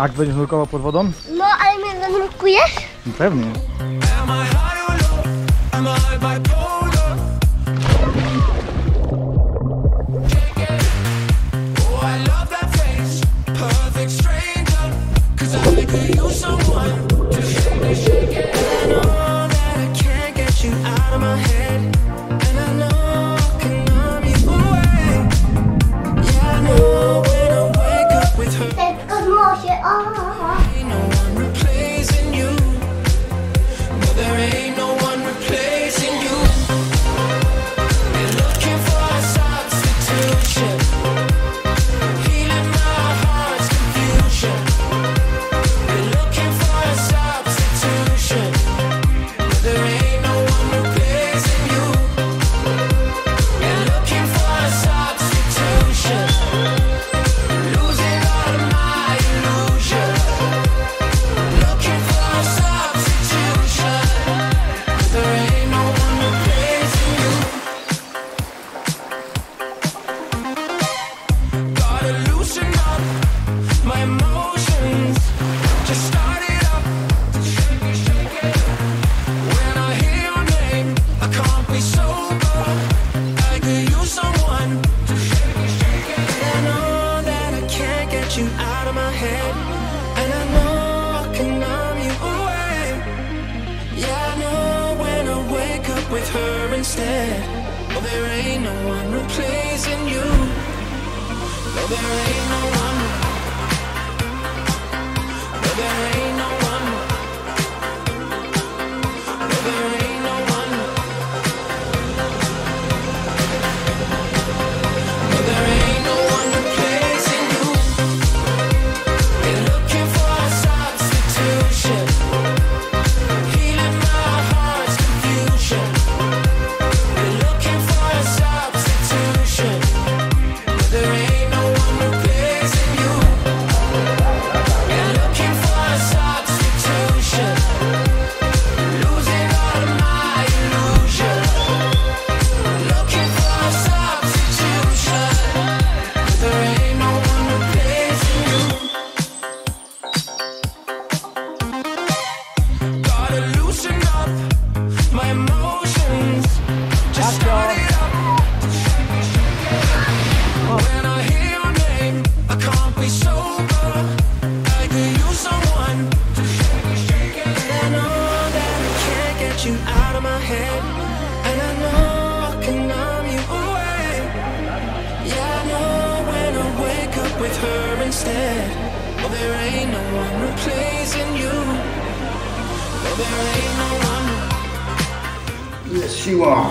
Akt będziesz nurkował pod wodą? No, ale mnie zanurkujesz? Pewnie. With her instead. Oh, there ain't no one replacing you. No, there ain't no one. No, there ain't no one. No, there ain't no one. No, there ain't no one replacing you. We're looking for a substitution. Healing my heart's confusion. Well, there ain't no one replacing you. Well, there ain't no one. Jest siła.